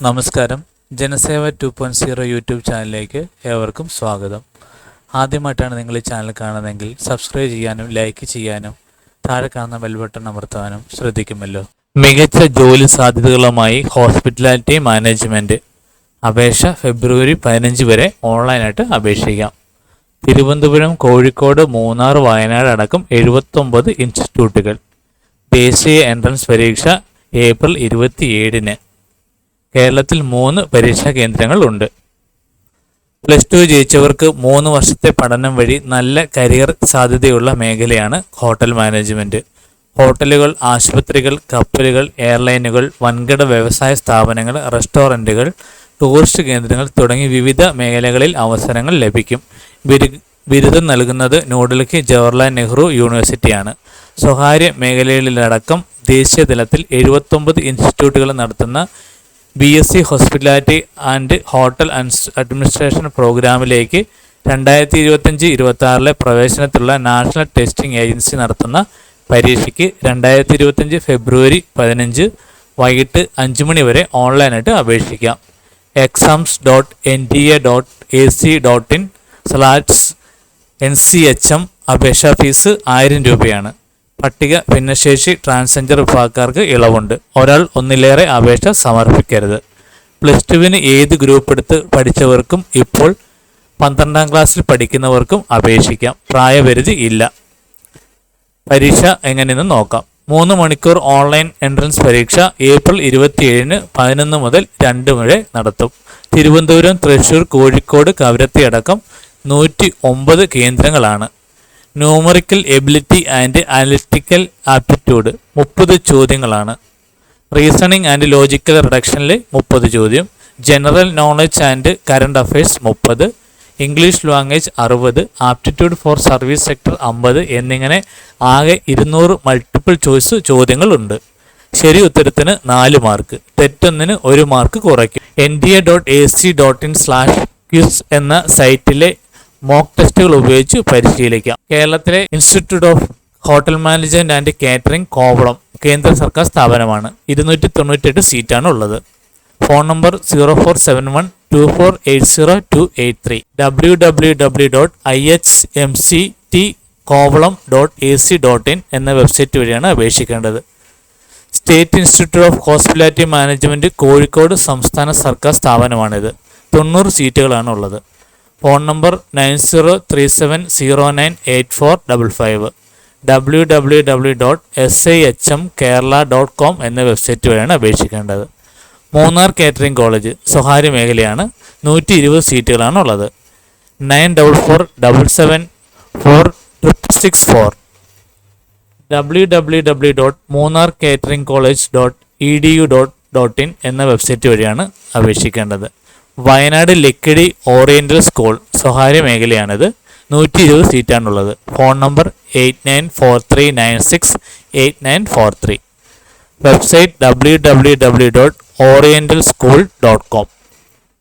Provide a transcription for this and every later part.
നമസ്കാരം. ജനസേവ 2.0 യൂട്യൂബ് ചാനലിലേക്ക് ഏവർക്കും സ്വാഗതം. ആദ്യമായിട്ടാണ് നിങ്ങൾ ഈ ചാനൽ കാണുന്നതെങ്കിൽ സബ്സ്ക്രൈബ് ചെയ്യാനും ലൈക്ക് ചെയ്യാനും താഴെ കാണുന്ന ബെൽ ബട്ടൺ അമർത്താനും ശ്രദ്ധിക്കുമല്ലോ. മികച്ച ജോലി സാധ്യതകളുമായി ഹോസ്പിറ്റാലിറ്റി മാനേജ്മെൻറ്റ് അപേക്ഷ ഫെബ്രുവരി 15 വരെ ഓൺലൈനായിട്ട് അപേക്ഷിക്കാം. തിരുവനന്തപുരം, കോഴിക്കോട്, മൂന്നാർ, വയനാട് അടക്കം 79 ഇൻസ്റ്റിറ്റ്യൂട്ടുകൾ. ദേശീയ എൻട്രൻസ് പരീക്ഷ ഏപ്രിൽ 27-ന്. കേരളത്തിൽ 3 പരീക്ഷാ കേന്ദ്രങ്ങൾ ഉണ്ട്. +2 ജയിച്ചവർക്ക് 3 വർഷത്തെ പഠനം വഴി നല്ല കരിയർ സാധ്യതയുള്ള മേഖലയാണ് ഹോട്ടൽ മാനേജ്മെൻറ്റ്. ഹോട്ടലുകൾ, ആശുപത്രികൾ, കപ്പലുകൾ, എയർലൈനുകൾ, വൻകിട വ്യവസായ സ്ഥാപനങ്ങൾ, റെസ്റ്റോറൻറ്റുകൾ, ടൂറിസ്റ്റ് കേന്ദ്രങ്ങൾ തുടങ്ങി വിവിധ മേഖലകളിൽ അവസരങ്ങൾ ലഭിക്കും. ബിരുദം നൽകുന്നത് ന്യൂഡൽഹി ജവഹർലാൽ നെഹ്റു യൂണിവേഴ്സിറ്റിയാണ്. സ്വകാര്യ മേഖലകളിലടക്കം ദേശീയ തലത്തിൽ 79 ഇൻസ്റ്റിറ്റ്യൂട്ടുകൾ നടത്തുന്ന BSc hospitality and hotel administration പ്രോഗ്രാമിലേക്ക് 2025-26 പ്രവേശനത്തിലുള്ള നാഷണൽ ടെസ്റ്റിംഗ് ഏജൻസി നടത്തുന്ന പരീക്ഷയ്ക്ക് 2025 ഫെബ്രുവരി 15 വൈകിട്ട് 5 മണി വരെ ഓൺലൈനായിട്ട് അപേക്ഷിക്കാം. exams.nta.ac.in/NCHM. അപേക്ഷാ ഫീസ് 1000 രൂപയാണ്. പട്ടിക ഭിന്നശേഷി ട്രാൻസ്ജെൻഡർ വിഭാഗക്കാർക്ക് ഇളവുണ്ട്. ഒരാൾ ഒന്നിലേറെ അപേക്ഷ സമർപ്പിക്കരുത്. +2-ന് ഏത് ഗ്രൂപ്പ് എടുത്ത് പഠിച്ചവർക്കും ഇപ്പോൾ 12ാം ക്ലാസ്സിൽ പഠിക്കുന്നവർക്കും അപേക്ഷിക്കാം. പ്രായപരിധി ഇല്ല. പരീക്ഷ എങ്ങനെയെന്ന് നോക്കാം. 3 മണിക്കൂർ ഓൺലൈൻ എൻട്രൻസ് പരീക്ഷ ഏപ്രിൽ 27-ന് 11 മുതൽ 2 വരെ നടത്തും. തിരുവനന്തപുരം, തൃശ്ശൂർ, കോഴിക്കോട്, കവരത്തി അടക്കം 109 കേന്ദ്രങ്ങളാണ്. Numerical ability and analytical aptitude 30 ചോദ്യങ്ങളാണ്. റീസണിംഗ് ആൻഡ് ലോജിക്കൽ റിഡക്ഷനിൽ 30 ചോദ്യം. General knowledge and current affairs 30. English language 60. Aptitude for service sector 50 എന്നിങ്ങനെ ആകെ 200 മൾട്ടിപ്പിൾ ചോയ്സ് ചോദ്യങ്ങളുണ്ട്. ശരി ഉത്തരത്തിന് 4 മാർക്ക്, തെറ്റൊന്നിന് 1 മാർക്ക് കുറയ്ക്കും. nta.ac.in/quiz എന്ന സൈറ്റിലെ മോക്ക് ടെസ്റ്റുകൾ ഉപയോഗിച്ച് പരിശീലിക്കാം. കേരളത്തിലെ institute of hotel management and catering Kovalam കേന്ദ്ര സർക്കാർ സ്ഥാപനമാണ്. 298 സീറ്റാണ് ഉള്ളത്. Phone number 04712480-283. www.ihmctkovalam.ac.in എന്ന വെബ്സൈറ്റ് വഴിയാണ് അപേക്ഷിക്കേണ്ടത്. State Institute of Hospitality Management Kozhikode സംസ്ഥാന സർക്കാർ സ്ഥാപനമാണിത്. 90 സീറ്റുകളാണ് ഉള്ളത്. Phone number 9037098455. www.shmkerala.com എന്ന വെബ്സൈറ്റ് വഴിയാണ് അപേക്ഷിക്കേണ്ടത്. മൂന്നാർ കാറ്ററിംഗ് കോളേജ് സ്വകാര്യ മേഖലയാണ്. 120 സീറ്റുകളാണ് ഉള്ളത്. 9477746664. www.moonarcateringcollege.edu.in എന്ന വെബ്സൈറ്റ് വഴിയാണ് അപേക്ഷിക്കേണ്ടത്. വയനാട് ലക്കിടി ഓറിയൻ്റൽ സ്കൂൾ സ്വകാര്യ മേഖലയാണിത്. 120 സീറ്റാണുള്ളത്. Phone number 8943968943. Website www.orientalschool.com.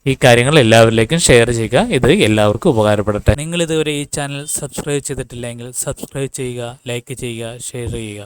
ഈ കാര്യങ്ങൾ എല്ലാവരിലേക്കും ഷെയർ ചെയ്യുക. ഇത് എല്ലാവർക്കും ഉപകാരപ്പെടട്ടെ. നിങ്ങൾ ഇതുവരെ ഈ ചാനൽ സബ്സ്ക്രൈബ് ചെയ്തിട്ടില്ലെങ്കിൽ സബ്സ്ക്രൈബ് ചെയ്യുക, ലൈക്ക് ചെയ്യുക, ഷെയർ ചെയ്യുക.